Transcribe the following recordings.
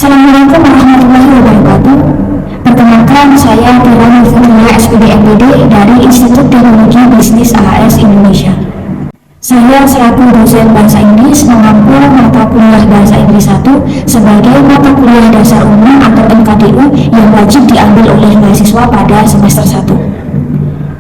Assalamualaikum warahmatullahi wabarakatuh. Perkenalkan, saya Tira Nurfulia SPD MPD dari Institut Teknologi Bisnis AHS Indonesia. Saya selaku dosen Bahasa Inggris mengampu mata kuliah Bahasa Inggris 1 sebagai mata kuliah dasar umum atau MKDU yang wajib diambil oleh mahasiswa pada semester 1.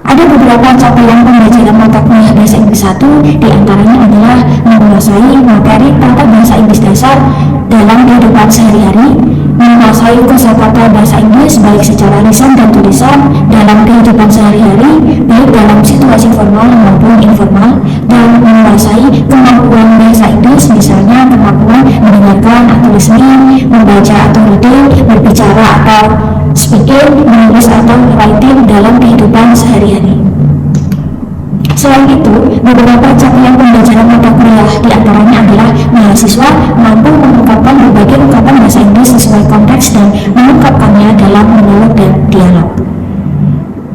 Ada beberapa capaian pembelajaran mata kuliah Bahasa Inggris 1, diantaranya adalah menguasai materi tata bahasa Inggris dasar dalam kehidupan sehari-hari, menguasai kosakata bahasa Inggris baik secara lisan dan tulisan dalam kehidupan sehari-hari, baik dalam situasi formal maupun informal, dan menguasai kemampuan bahasa Inggris, misalnya kemampuan mendengarkan atau listening, membaca atau reading, berbicara atau speaking, menulis atau writing dalam kehidupan sehari-hari. Selain itu, beberapa capaian pembelajaran mata kuliah diantaranya adalah mahasiswa mampu mengungkapkan berbagai ungkapan bahasa Inggris sesuai konteks dan mengungkapkannya dalam monolog dan dialog.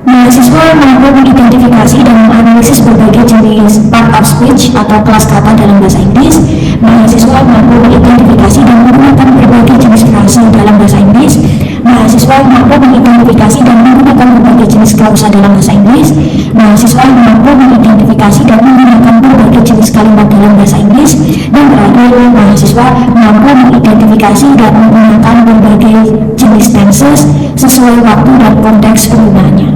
Mahasiswa mampu mengidentifikasi dan menganalisis berbagai jenis part of speech atau kelas kata dalam bahasa Inggris. Mahasiswa mampu mengidentifikasi dan menggunakan berbagai jenis frase dalam bahasa Inggris. Mahasiswa mampu mengidentifikasi dan menggunakan berbagai jenis klausa dalam bahasa Inggris. Mahasiswa mampu mengidentifikasi dan menggunakan berbagai jenis kalimat dalam bahasa Inggris. Dan terakhir, mahasiswa mampu mengidentifikasi dan menggunakan berbagai jenis tenses sesuai waktu dan konteks penggunaannya.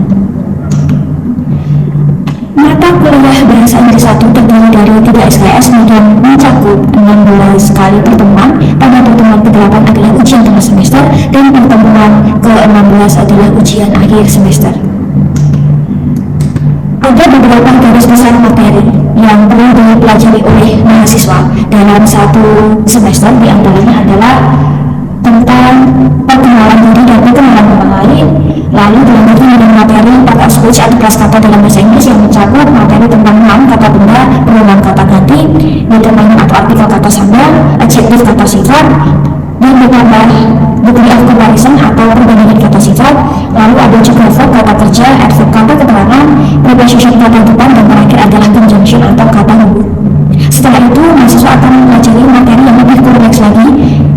Mata kuliah Bahasa Inggris 1 terdiri dari 3 SKS dan mencakup 16 kali pertemuan. Pada pertemuan ke-8 adalah ujian tengah semester dan pertemuan ke-16 adalah ujian akhir semester. Ada beberapa garis besar materi yang perlu dipelajari oleh mahasiswa dalam satu semester, diantaranya adalah tentang perkenalan diri dan perkenalan orang lain. Lalu dilanjutkan dengan materi part of speech atau kelas kata dalam bahasa Inggris yang mencakup materi tentang noun, kata benda, perubahan kata ganti, determining atau artikel kata sambal, adjektif kata sifat, dan ditambah degree of comparison atau perbandingan kata sifat. Lalu ada juga verb kata kerja, adverb kata keterangan, preposition kata depan, dan terakhir adalah conjunction atau kata hubung. Setelah itu, mahasiswa akan mempelajari materi yang lebih kompleks lagi,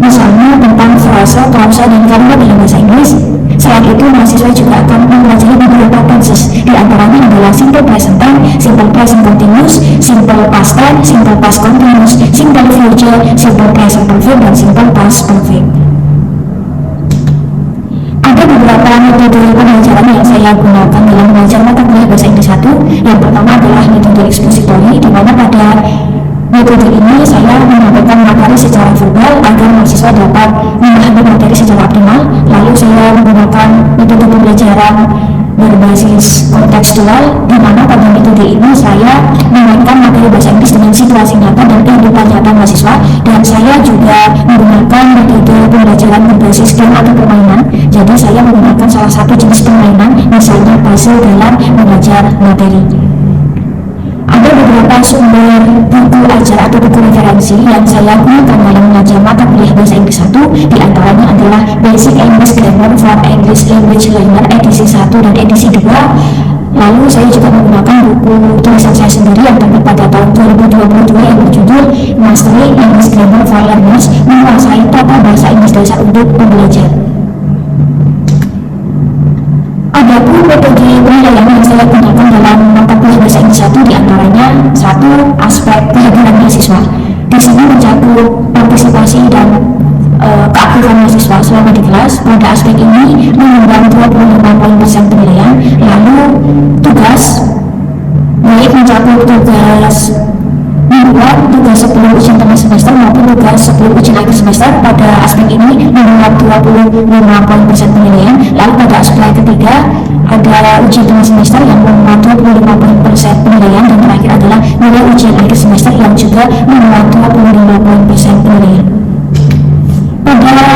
misalnya tentang frasa, klausa, dan kalimat dalam bahasa Inggris. Selain itu, mahasiswa juga akan mempelajari beberapa tenses, diantaranya adalah simple present tense, simple present continuous, simple past tense, simple past continuous, simple future, simple present perfect, dan simple past perfect. Ada beberapa metode pembelajaran yang saya gunakan dalam belajar mata kuliah Bahasa Inggris 1. Yang pertama adalah metode ekspositori, di mana pada metode ini saya menyampaikan materi secara verbal agar mahasiswa dapat memahami materi secara optimal. Lalu saya menggunakan metode pembelajaran berbasis kontekstual, di mana pada metode ini saya mengaitkan materi bahasa Inggris dengan situasi nyata dan kehidupan nyata mahasiswa, dan saya juga menggunakan metode pembelajaran berbasis game atau permainan. Jadi saya menggunakan salah satu jenis permainan, misalnya puzzle dalam mengajar materi. Ada beberapa sumber buku ajar atau buku referensi yang saya gunakan dalam mengajar mata kuliah Bahasa Inggris 1. Di antaranya adalah Basic English Grammar for English Language Learner edisi 1 dan edisi 2. Lalu saya juga menggunakan buku tulisan saya sendiri yang terbit pada tahun 2022 yang berjudul Mastering English Grammar for Learners, menguasai tata bahasa Inggris dasar untuk pembelajar. Adapun metode penilaian yang saya gunakan dalam mata kuliah Bahasa Inggris 1 diantaranya 1. Aspek kehadiran mahasiswa. Di sini mencakup partisipasi dan keaktifan mahasiswa selama di kelas. Pada aspek ini menyumbang 25% penilaian. Lalu tugas, baik mencakup tugas mingguan, tugas sebelum ujian tengah semester maupun tugas sebelum ujian akhir semester. Pada aspek ini menyumbang 25% penilaian. Lalu pada aspek ketiga ada ujian tengah semester yang memuat 25% penilaian, dan terakhir adalah nilai ujian akhir semester yang juga memuat 25% penilaian. Pada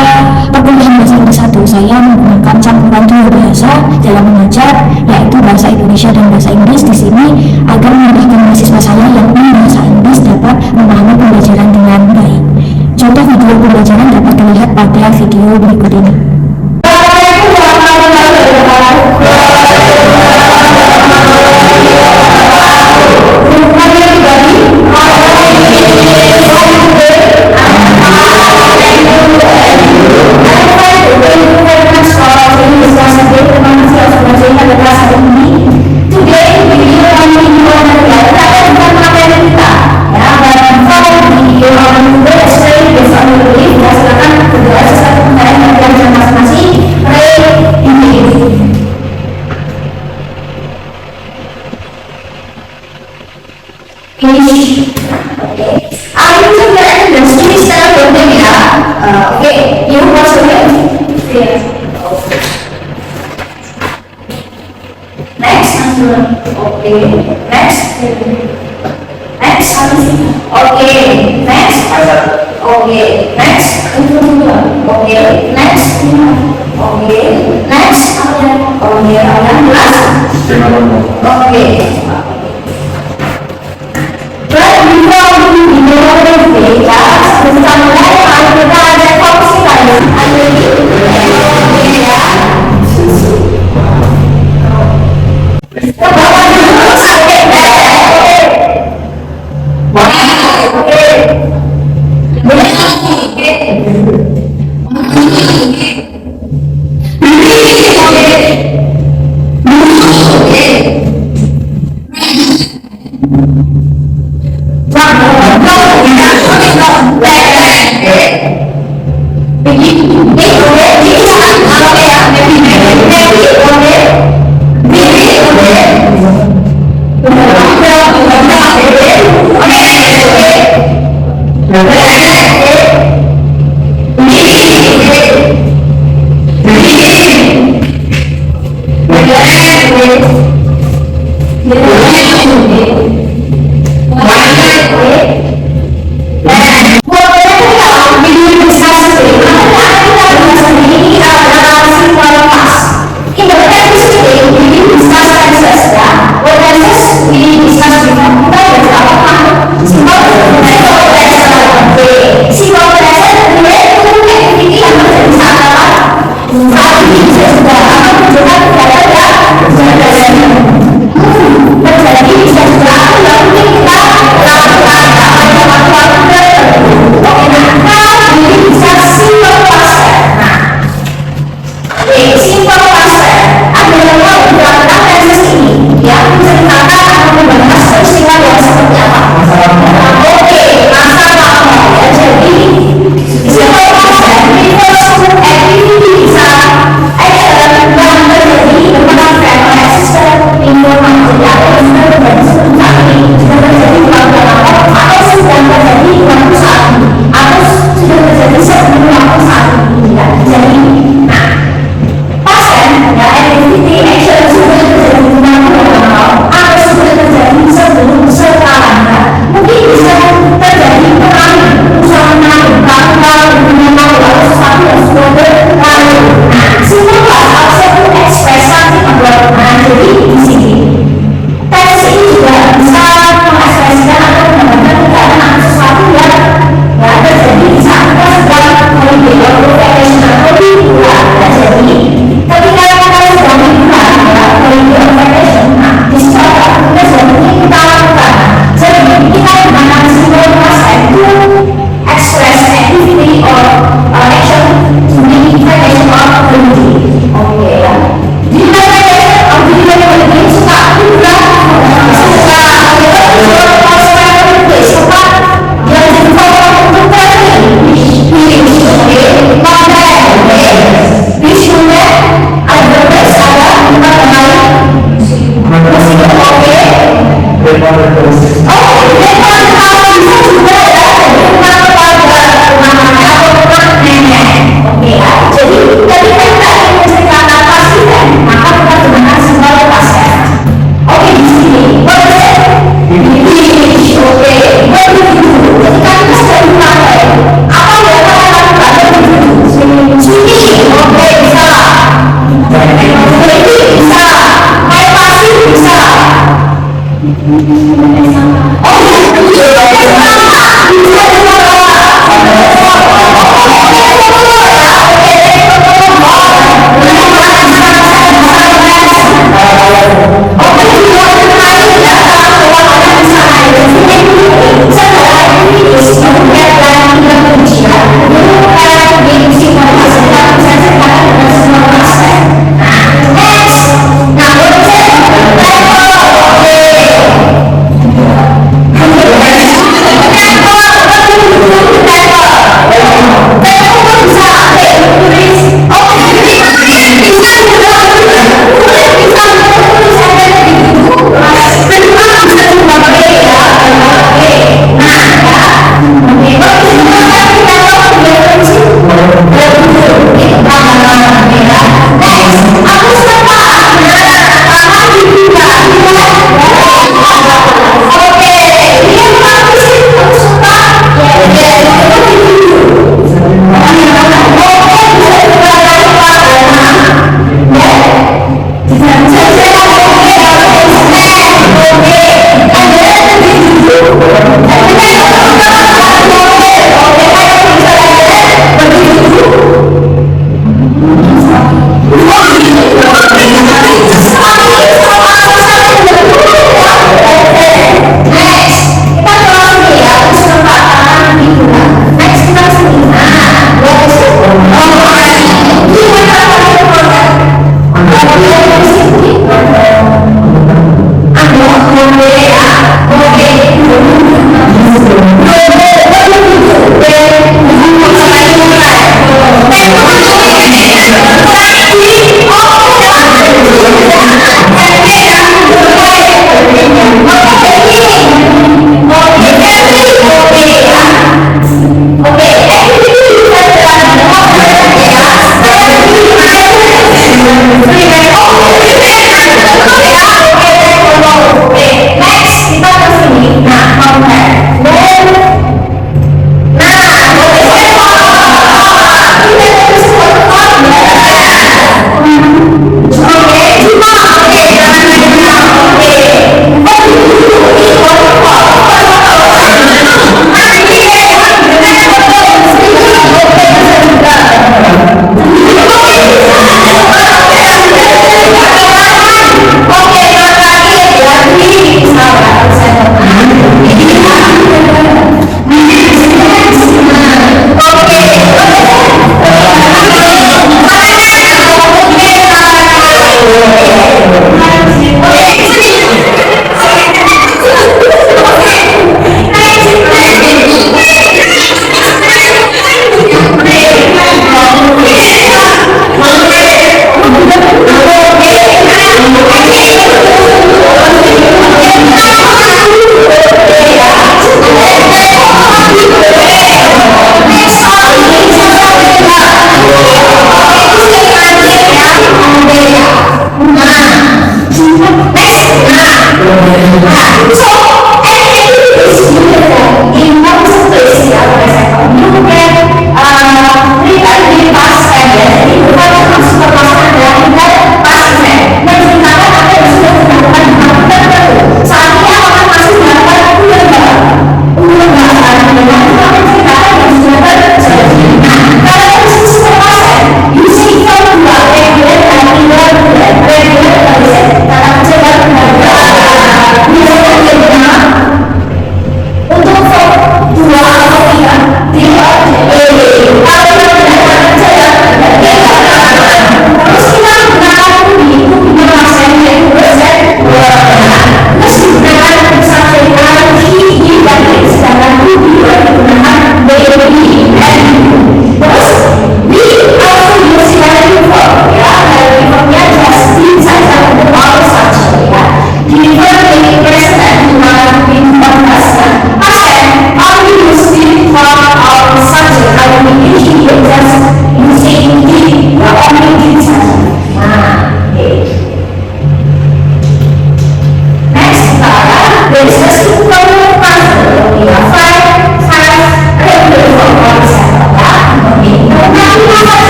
perkuliahan Bahasa Inggris 1 saya menggunakan campuran dua bahasa dalam mengajar, yaitu bahasa Indonesia dan bahasa Inggris di sini agar memudahkan mahasiswa saya yang bahasa Inggris dapat memahami pembelajaran dengan baik. Contoh video pembelajaran dapat dilihat pada video berikut ini. Next. Next. Okay. Next. Okay. Next. Okay. Next. Okay. Next. Okay. Okay. But before we begin the data, kita mulai kita ada fokus kali.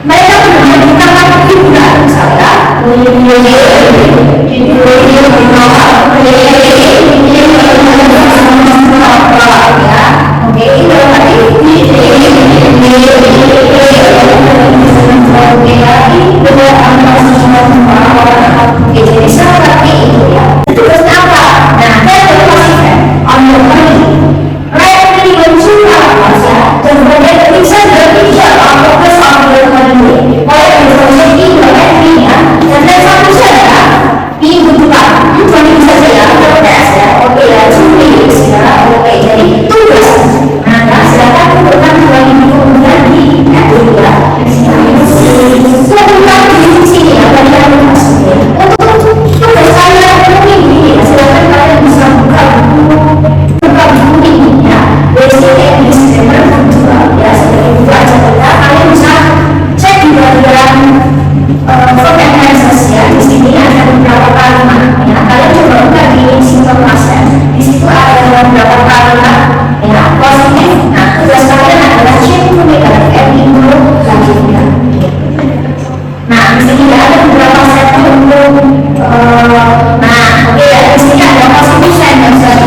Mereka menggunakan figura misalnya jadi seperti itu ya. Tugasnya apa? Nah, saya baru pastikan on your money. Right ini mencoba ya. Dan kemudian bisa berpikir fokus on your money. Oleh informasi ini ya. Dan saya satu saja ini butuhkan. Ini bisa saya tes ya. Oke ya, tulis ya. Oke, jadi tugas. Nah, silakan tentukan dua ini kemudian di ya. Tentukan di sini ya. Bagian maksudnya. Untuk tugas saya ini silakan kalian bisa buka buku ini ya. Dari sini disclaimer kedua ya, sebagai buku aja kita kalian bisa cek di bagian form analysis ya. Di sini ada beberapa kalimat ya. Kalian coba buka di simple past tense. Di situ ada beberapa kalimat ya positif. Nah, tugas kalian adalah cek improve lagi ya. Nah, di sini ada beberapa set untuk nah, oke ya, di sini ada positive sentence.